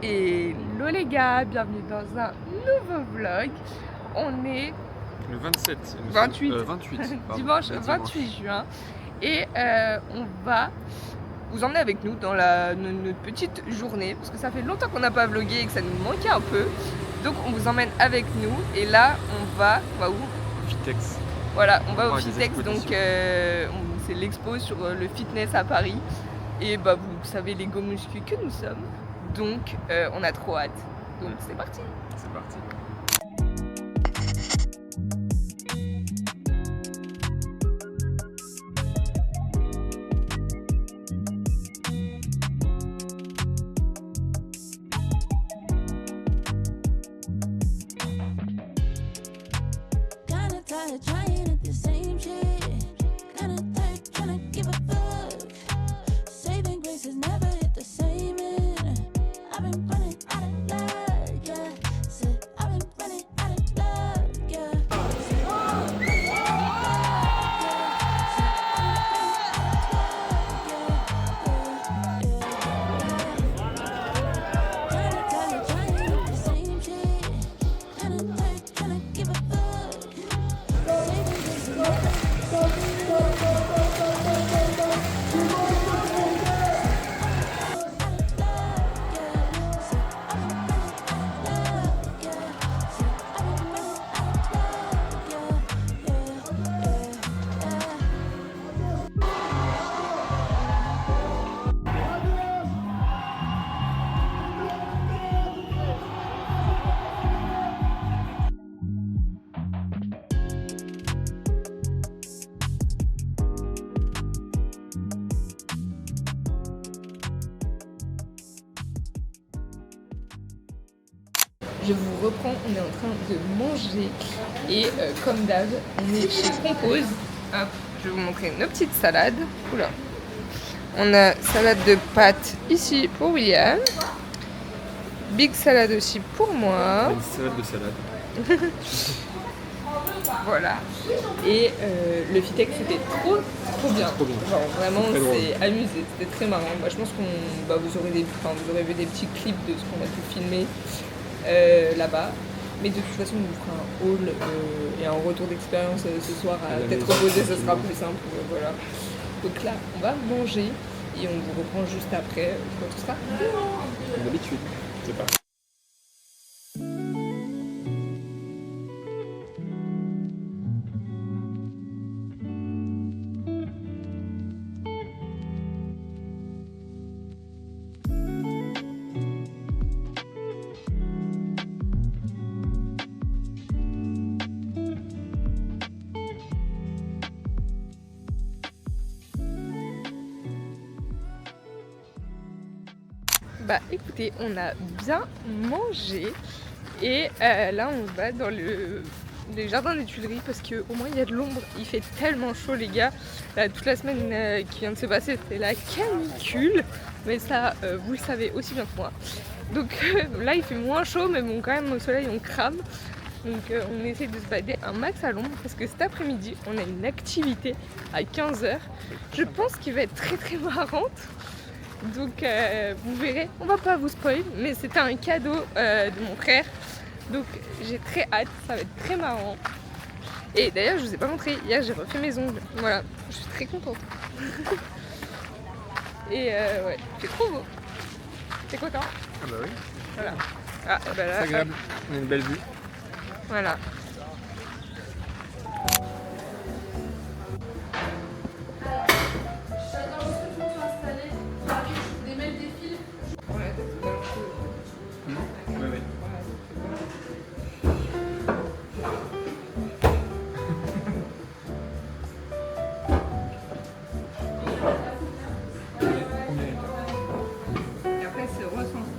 Hello les gars, bienvenue dans un nouveau vlog. On est le 27, 28, 28 pardon, dimanche 28 juin et on va vous emmener avec nous dans notre petite journée parce que ça fait longtemps qu'on n'a pas vlogué et que ça nous manquait un peu. Donc on vous emmène avec nous et là on va où? Fitex. Voilà, on va au Fitex, donc c'est l'expo sur le fitness à Paris. Et bah vous savez les go-muscu que nous sommes, donc on a trop hâte. Donc c'est parti. C'est parti. Je vous reprends, on est en train de manger et comme d'hab, on est chez Compose. Hop, je vais vous montrer nos petites salades. Oula. On a salade de pâtes ici pour William. Big salade aussi pour moi. Une salade de salade. Voilà. Et le Fitex c'était trop bien. Trop bien. Genre vraiment on Très s'est amusé, c'était très marrant. Bah, je pense qu'on vous aurez vu des petits clips de ce qu'on a pu filmer là-bas. Mais de toute façon on vous fera un haul et un retour d'expérience ce soir à tête reposée, ce sera plus simple. Voilà. Donc là on va manger et on vous reprend juste après pour tout ça. Comme d'habitude. C'est parti. Bah écoutez, on a bien mangé et là on va dans le jardin des Tuileries parce qu'au moins il y a de l'ombre. Il fait tellement chaud les gars. Là, toute la semaine qui vient de se passer c'était la canicule, mais ça vous le savez aussi bien que moi. Donc là il fait moins chaud mais bon quand même au soleil on crame. Donc on essaie de se balader un max à l'ombre parce que cet après-midi on a une activité à 15h. Je pense qu'il va être très très marrante. Donc vous verrez, on va pas vous spoil, mais c'était un cadeau de mon frère. Donc j'ai très hâte, ça va être très marrant. Et d'ailleurs je vous ai pas montré, hier j'ai refait mes ongles. Voilà, je suis très contente. Et ouais, c'est trop beau. T'es content? Ah bah oui. Voilà. Ah, bah là, C'est agréable. On a une belle vue. voilà. Ouais, ouais. Et après c'est recensé.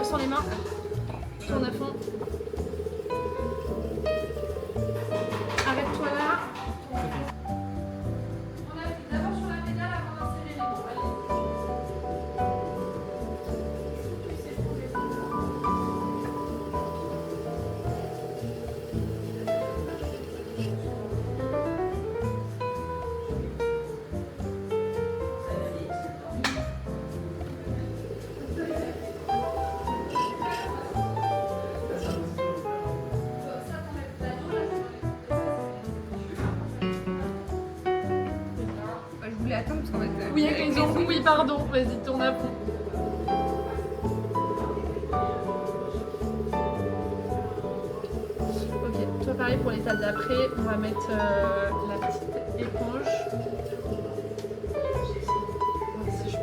sans les mains. Tourne à fond. Arrête-toi là. On appuie d'abord sur la pédale avant d'insérer les mains. Je voulais attendre parce qu'en fait. Oui, avec les ongles. Oui, pardon. Vas-y, tourne à fond. Ok, toi pareil pour l'étape d'après, on va mettre la petite éponge. Voir si je peux.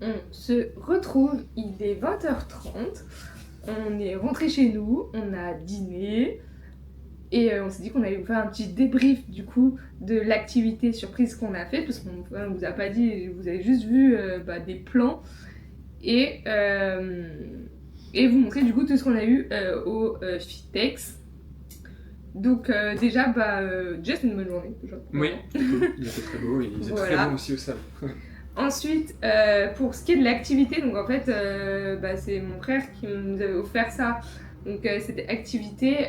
On se retrouve, il est 20h30, on est rentré chez nous, on a dîné et on s'est dit qu'on allait vous faire un petit débrief du coup de l'activité surprise qu'on a faite parce qu'on ne vous a pas dit, vous avez juste vu des plans et vous montrer du coup tout ce qu'on a eu au Fitex. Donc déjà c'est une bonne journée. Oui, il a fait très beau et il faisait très bon aussi au sable. Ensuite, pour ce qui est de l'activité, donc en fait, c'est mon frère qui nous avait offert ça. Donc c'était activité,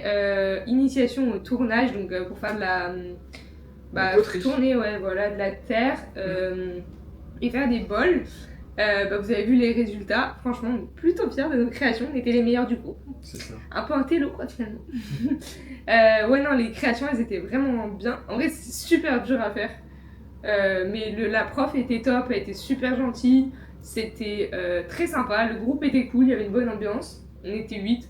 initiation au tournage, donc pour faire de la tourner, de la terre et faire des bols. Vous avez vu les résultats. Franchement, on est plutôt fiers de nos créations. On était les meilleurs du groupe. C'est ça. Un peu un télo quoi finalement. Non, les créations elles étaient vraiment bien. En vrai, c'est super dur à faire. Mais la prof était top, elle était super gentille, c'était très sympa, le groupe était cool, il y avait une bonne ambiance, on était 8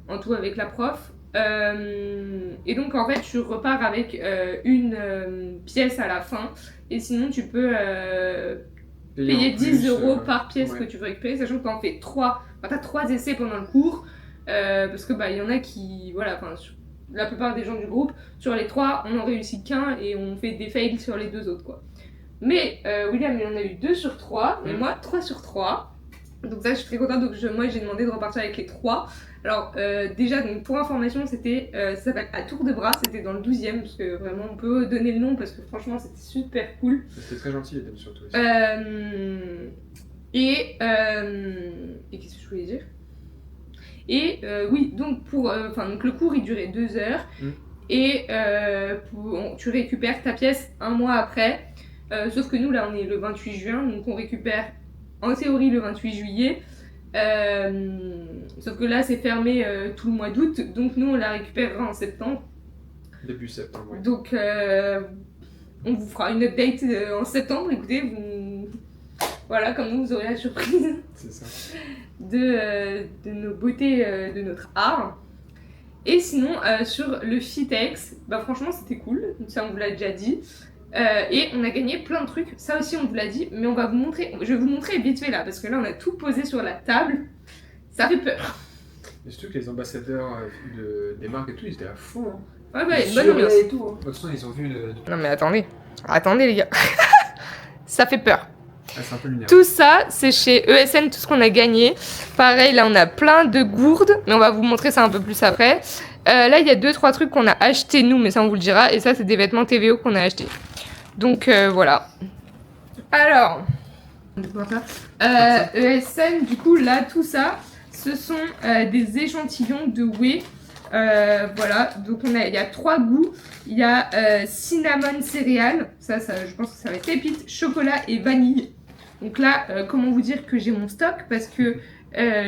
en tout avec la prof. Et donc en fait tu repars avec une pièce à la fin et sinon tu peux payer 10 € par pièce que tu veux récupérer, sachant que t'en fais 3, t'as 3 essais pendant le cours parce que il y en a qui, la plupart des gens du groupe, sur les 3, on en réussit qu'un et on fait des fails sur les 2 autres quoi. Mais William il en a eu 2 sur 3 et moi 3 sur 3. Donc ça je suis très contente, donc moi j'ai demandé de repartir avec les 3. Alors déjà donc pour information c'était, ça s'appelle à tour de bras, c'était dans le 12e parce que vraiment on peut donner le nom parce que franchement c'était super cool. C'était très gentil les dames surtout aussi. Et qu'est-ce que je voulais dire ? Et donc donc le cours il durait 2 heures et tu récupères ta pièce un mois après. Sauf que nous là on est le 28 juin donc on récupère en théorie le 28 juillet. Sauf que là c'est fermé tout le mois d'août donc nous on la récupérera en septembre. Début septembre, ouais. Donc on vous fera une update en septembre, écoutez, voilà, comme nous vous aurez la surprise. C'est ça. De nos beautés de notre art. Et sinon sur le Fitex, franchement c'était cool, ça on vous l'a déjà dit. Et on a gagné plein de trucs, ça aussi on vous l'a dit, mais je vais vous montrer vite fait là, parce que là on a tout posé sur la table, ça fait peur. Et surtout que les ambassadeurs des marques et tout, ils étaient à fond. Hein. Ouais, une bonne ambiance. Et tout, hein. De toute façon, ils ont vu Non mais attendez les gars, ça fait peur. Ah, c'est un peu lunaire. Tout ça, c'est chez ESN, tout ce qu'on a gagné. Pareil, là, on a plein de gourdes, mais on va vous montrer ça un peu plus après. Là, il y a 2-3 trucs qu'on a achetés, nous, mais ça, on vous le dira. Et ça, c'est des vêtements TVO qu'on a achetés. Donc, voilà. Alors, ESN, du coup, là, tout ça, ce sont des échantillons de whey. Voilà, donc il y a 3 goûts. Il y a cinnamon céréales, ça, je pense que ça va être pépite, chocolat et vanille. Donc là, comment vous dire que j'ai mon stock parce que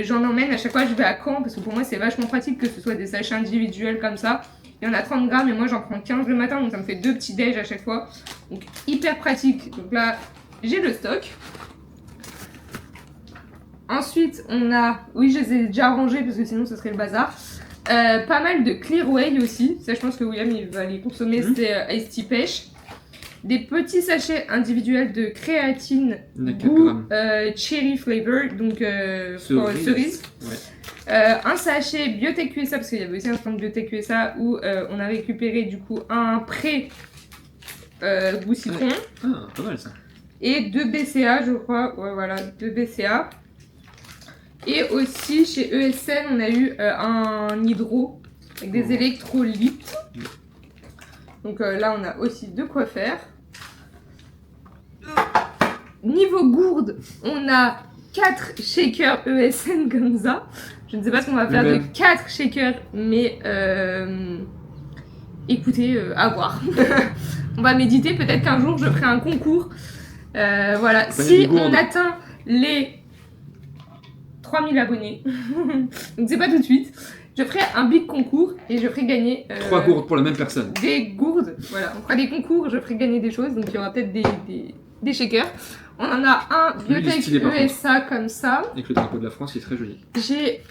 j'en emmène à chaque fois que je vais à Caen parce que pour moi c'est vachement pratique que ce soit des sachets individuels comme ça. Il y en a 30 grammes et moi j'en prends 15 le matin donc ça me fait 2 petits déj à chaque fois. Donc hyper pratique. Donc là, j'ai le stock. Ensuite, on a, oui, je les ai déjà rangés parce que sinon ce serait le bazar. Pas mal de Clear Whey aussi. Ça, je pense que William il va les consommer. C'est Ice Tea Pêche. Des petits sachets individuels de créatine goût cherry flavor, donc cerise. Ouais. Un sachet Biotech USA parce qu'il y avait aussi un stand Biotech USA où on a récupéré du coup un pré goût citron. Ouais. Ah, pas mal ça. Et 2 BCA, je crois. Ouais, voilà, 2 BCA. Et aussi chez ESN, on a eu un hydro avec des électrolytes. Donc là, on a aussi de quoi faire. Niveau gourde, on a 4 shakers ESN comme ça. Je ne sais pas ce qu'on va faire de 4 shakers, mais écoutez, à voir. On va méditer, peut-être qu'un jour je ferai un concours. Voilà, si on atteint les 3000 abonnés, donc c'est pas tout de suite, je ferai un big concours et je ferai gagner 3 gourdes pour la même personne. Des gourdes, voilà, on fera des concours, je ferai gagner des choses, donc il y aura peut-être des shakers. On en a un Biotech USA comme ça. Avec le drapeau de la France qui est très joli. J'ai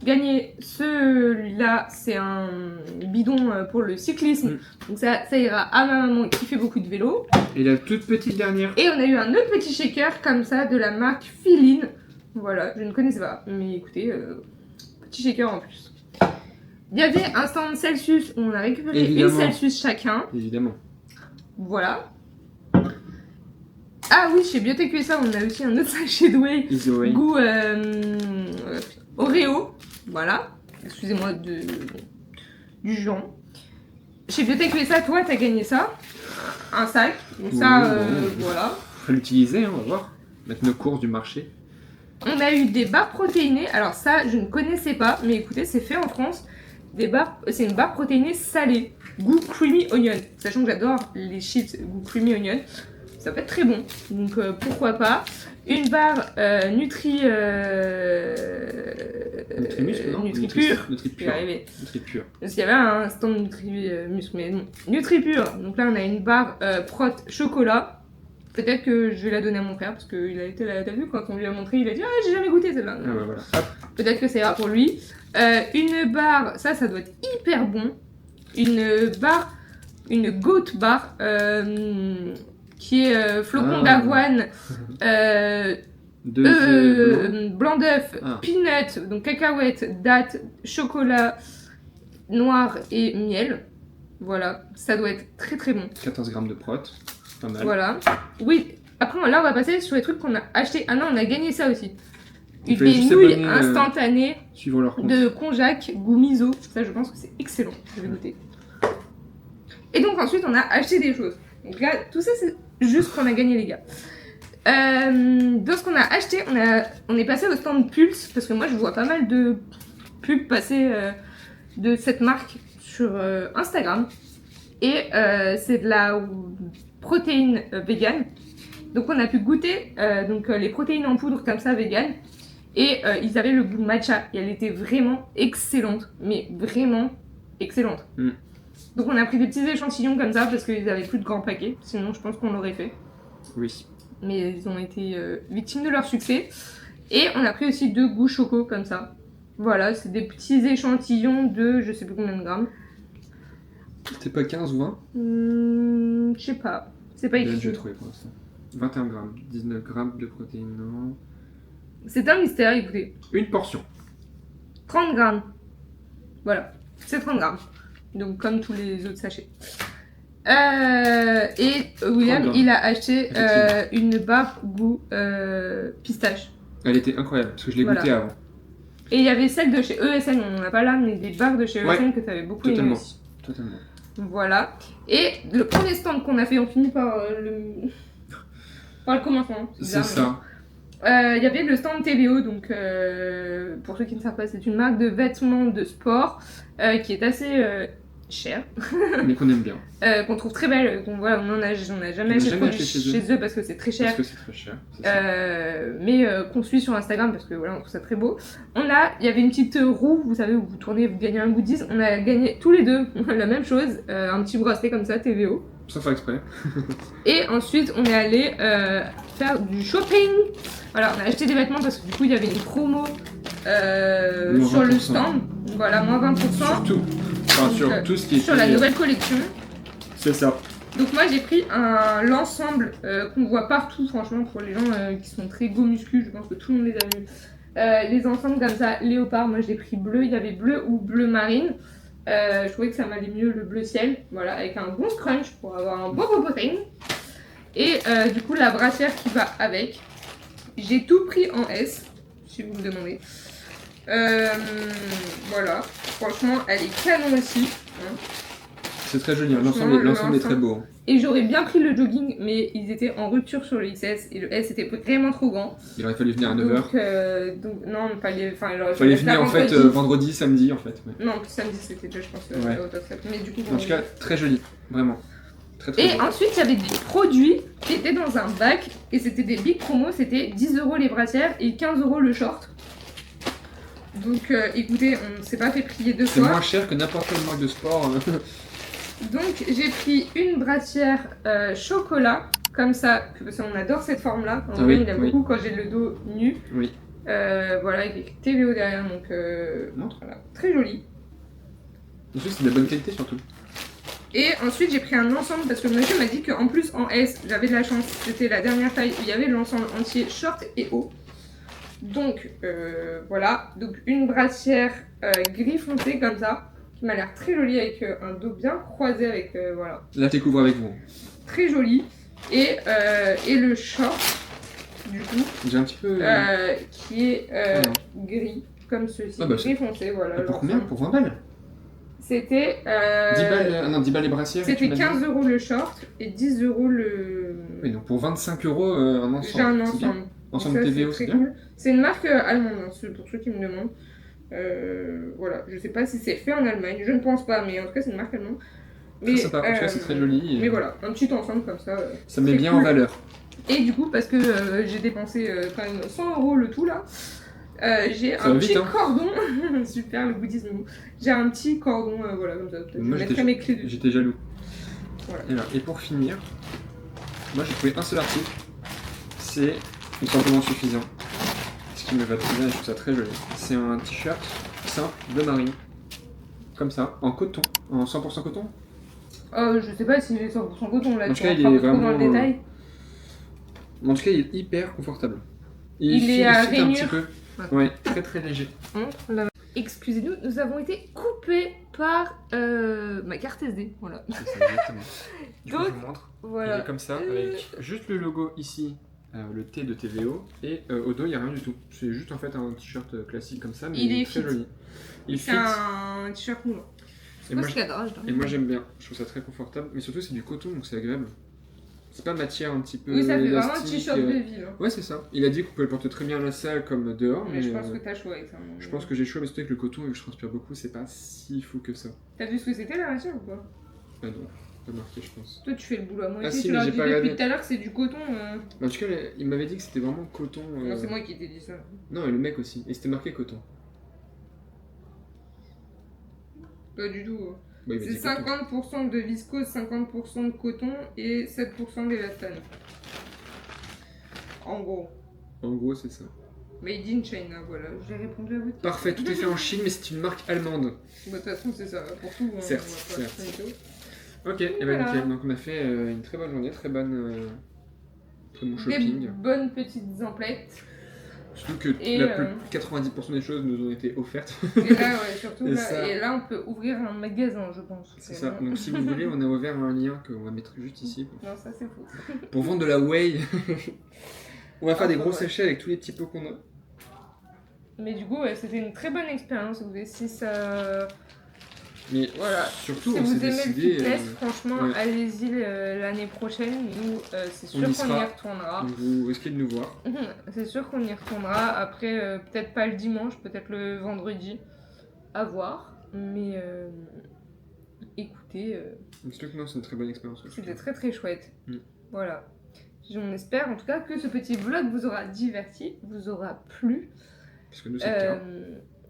gagné celui-là, c'est un bidon pour le cyclisme, donc ça ira à ma maman qui fait beaucoup de vélo. Et la toute petite dernière. Et on a eu un autre petit shaker comme ça de la marque Feeling. Voilà, je ne connaissais pas, mais écoutez, petit shaker en plus. Il y avait un stand Celsius où on a récupéré une Celsius chacun. Évidemment. Voilà. Ah oui, chez Biotech USA, on a aussi un autre sachet de whey goût Oreo. Voilà. Excusez-moi du genre. Chez Biotech USA, toi, t'as gagné ça. Un sac. Donc ça, voilà. Faut l'utiliser, hein, on va voir. Mettre nos courses du marché. On a eu des barres protéinées. Alors ça, je ne connaissais pas, mais écoutez, c'est fait en France. C'est une barre protéinée salée, goût creamy onion. Sachant que j'adore les chips goût creamy onion. Ça peut être très bon, donc pourquoi pas. Une barre Nutri Pure. Parce qu'il y avait un stand Nutri Muscle, mais non. Nutri Pure. Donc là, on a une barre prot chocolat. Peut-être que je vais la donner à mon frère parce qu'il a été là, t'as vu, quand on lui a montré, il a dit ah j'ai jamais goûté celle-là. Ah bah voilà. Peut-être que ça ira pour lui. Une barre, ça doit être hyper bon. Une goat bar qui est flocon d'avoine, blanc d'œuf, peanut, donc cacahuètes, dattes, chocolat noir et miel. Voilà, ça doit être très très bon. 14 grammes de prot. Pas mal. Voilà. Oui, après là on va passer sur les trucs qu'on a achetés. Ah non, on a gagné ça aussi. Des nouilles instantanées de konjac goût miso. Ça je pense que c'est excellent. Je vais goûter. Et donc ensuite on a acheté des choses. Donc là tout ça c'est juste qu'on a gagné les gars. Dans ce qu'on a acheté, on est passé au stand Pulse parce que moi je vois pas mal de pubs passer de cette marque sur Instagram. Et c'est de la protéine vegan. Donc on a pu goûter les protéines en poudre comme ça vegan. Et ils avaient le goût matcha. Et elle était vraiment excellente. Mais vraiment excellente. Donc on a pris des petits échantillons comme ça parce qu'ils avaient plus de grands paquets. Sinon je pense qu'on l'aurait fait. Oui. Mais ils ont été victimes de leur succès. Et on a pris aussi 2 goûts choco comme ça. Voilà, c'est des petits échantillons de je sais plus combien de grammes. C'était pas 15 ou 20 je sais pas. C'est pas écrit. Je vais trouver pour l'instant. 21 grammes. 19 grammes de protéines, non. C'est un mystère, écoutez. Une portion. 30 grammes. Voilà, c'est 30 grammes. Donc comme tous les autres sachets. Et William, il a acheté une barre goût pistache. Elle était incroyable parce que je l'ai goûtée avant. Et il y avait celle de chez ESN, on n'en a pas là, mais des barres de chez ESN que tu avais beaucoup aimé aussi. Totalement. Voilà. Et le premier stand qu'on a fait, on finit par le commencement. C'est ça. Il y avait le stand TVO, donc pour ceux qui ne savent pas, c'est une marque de vêtements de sport qui est assez chère, Mais qu'on aime bien. qu'on trouve très belle. Voilà, on a jamais acheté de produits chez eux parce que c'est très cher. Parce que c'est très cher. C'est ça. Mais qu'on suit sur Instagram parce que voilà, on trouve ça très beau. Il y avait une petite roue, vous savez, où vous tournez, vous gagnez un goodies. On a gagné tous les deux la même chose, un petit bracelet comme ça, TVO. Sans faire exprès. Et ensuite, on est allé faire du shopping. Voilà, on a acheté des vêtements parce que du coup, il y avait une promo sur le 20%. stand. Voilà, moins 20%. Sur tout. Enfin, sur Donc, tout ce qui est. Sur la nouvelle collection. C'est ça. Donc moi j'ai pris l'ensemble qu'on voit partout franchement pour les gens qui sont très go muscu, je pense que tout le monde les a vus. Les ensembles comme ça, léopard, moi je l'ai pris bleu, il y avait bleu ou bleu marine. Je trouvais que ça m'allait mieux le bleu ciel, voilà, avec un bon scrunch pour avoir un bon reporting. Et du coup la brassière qui va avec. J'ai tout pris en S, si vous me demandez. Voilà, franchement elle est canon aussi. Hein. C'est très joli, hein. Franchement, L'ensemble est très beau. Hein. Et j'aurais bien pris le jogging, mais ils étaient en rupture sur le XS et le S était vraiment trop grand. Il aurait fallu venir à 9h. Donc non, il fallait venir en fait vendredi, samedi en fait. Ouais. Non, samedi c'était déjà, je pense, Ouais. au top set. Mais du coup, En tout cas, très joli, vraiment. Très très Et beau. ensuite, il y avait des produits qui étaient dans un bac et c'était des big promos, c'était 10€ les brassières et 15€ le short. Donc écoutez, on ne s'est pas fait plier deux C'est fois. moins cher que n'importe quelle marque de sport. Donc j'ai pris une brassière chocolat, comme ça, parce qu'on adore cette forme-là. En vrai, il aime beaucoup quand j'ai le dos nu. Oui. Voilà, avec les TVO derrière, donc voilà, très joli. En plus, c'est de la bonne qualité surtout. Et ensuite, j'ai pris un ensemble parce que le monsieur m'a dit qu'en plus en S, j'avais de la chance, c'était la dernière taille où il y avait l'ensemble entier short et haut. Donc voilà, donc une brassière gris foncé comme ça, qui m'a l'air très jolie avec un dos bien croisé avec voilà. Là, t'es couvre avec vous. Très joli. Et le short, du coup, J'ai un petit peu. qui est gris, comme ceci, Ah bah, gris foncé, voilà. Pour combien? Pour 20 balles? C'était 10 balles, non, 10 balles les brassières. c'était 15€ le short et 10€ le... Oui, donc pour 25€ un ensemble. J'ai un c'est bien. ensemble. Ensemble Ça, TVO, c'est c'est très bien. cool. C'est une marque allemande, hein, pour ceux qui me demandent. Voilà, je sais pas si c'est fait en Allemagne, je ne pense pas, mais en tout cas c'est une marque allemande. Très sympa, en tout cas c'est très joli. Mais voilà, un petit ensemble comme ça. Ça met c'est bien cool. en valeur. Et du coup, parce que j'ai dépensé quand même 100€ le tout là, j'ai Ça un va petit vite, hein. cordon. Super, le bouddhisme. J'ai un petit cordon, voilà, comme ça. Je Moi, mettrai mes clés dessus. J'étais jaloux. Voilà. Et pour finir, moi j'ai trouvé un seul article. C'est tout simplement suffisant. Ce qui me va très bien et je trouve ça très joli. C'est un t-shirt simple de marine. Comme ça, en coton. En 100% coton. Je sais pas s'il est 100% coton là, En tout tu cas, rentres il un est peu trop dans le vraiment, détail. En tout cas, il est hyper confortable. Il est à fit un petit rainure. peu. Ouais, très très léger. Excusez-nous, nous avons été coupés par ma carte SD. Voilà. C'est ça, exactement. Du coup, Donc, je vous montre. voilà. Il est comme ça, avec juste le logo ici, le T de TVO, et au dos, il n'y a rien du tout. C'est juste en fait un t-shirt classique comme ça, mais Il est très fit. joli. Il fit. C'est un t-shirt moulant. Et moi, Et moi j'aime bien, je trouve ça très confortable, mais surtout c'est du coton donc c'est agréable. C'est pas matière un petit peu. Oui, ça fait vraiment un élastique, t-shirt de ville. Hein. Ouais, c'est ça. Il a dit qu'on pouvait le porter très bien à la salle comme dehors, Mais je pense que t'as chaud avec ça. je pense que j'ai chaud, mais surtout avec le coton, vu que je transpire beaucoup, c'est pas si fou que ça. T'as vu ce que c'était la matière ou pas? Ah non, pas marqué, je pense. Toi, tu fais le boulot à moi. Ah Si, si, tu mais leur j'ai dis pas depuis regardé. tout à l'heure que c'est du coton. Bah, en tout cas, il m'avait dit que c'était vraiment coton. Non, c'est moi qui t'ai dit ça. Non, et le mec aussi. Et c'était marqué coton. Pas du tout. Bah, il m'a C'est dit coton. 50% de viscose, 50% de coton et 7% d'élastane. En gros. En gros, c'est ça. Made in China, voilà. J'ai répondu à votre question. Parfait, tout est fait en Chine, mais c'est une marque allemande. Bah, de toute façon, c'est ça pour tout. Hein, Certes, on va pas certes. faire ça. Ok, et bah Voilà. nickel. Donc on a fait une très bonne journée, très bon Des shopping. bonnes petites emplettes. Surtout que Et, 90% des choses nous ont été offertes. Et là, ouais, surtout, Et là, ça- et là, on peut ouvrir un magasin, je pense. C'est ça. Vraiment. Donc si vous voulez, on a ouvert un lien qu'on va mettre juste ici Non, ça, c'est faux. pour vendre de la whey. On va faire des gros ouais. sachets avec tous les typos qu'on a. Mais du coup, ouais, c'était une très bonne expérience. Si ça Mais Voilà. surtout, Si on vous s'est aimez décidé. le fitness, franchement, ouais. allez-y l'année prochaine. Nous, c'est sûr On y qu'on y sera. retournera. Donc vous risquez de nous voir. C'est sûr qu'on y retournera. Après, peut-être pas le dimanche, peut-être le vendredi. À voir. Mais écoutez, Dites-le que non, c'est une très bonne expérience. c'était très très chouette. Mm. Voilà. On espère en tout cas que ce petit vlog vous aura diverti, vous aura plu. Parce que nous, c'est le cas.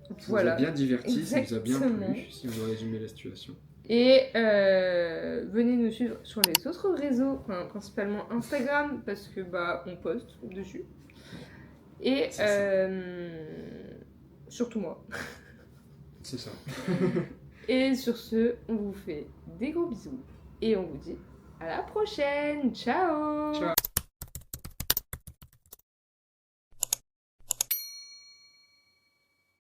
Ça Voilà. vous a bien diverti, ça vous a bien Exactement. plu, si vous résumez la situation. Et venez nous suivre sur les autres réseaux, enfin, principalement Instagram, parce que bah on poste dessus. Et surtout moi. C'est ça. Et sur ce, on vous fait des gros bisous. Et on vous dit à la prochaine. Ciao. Ciao.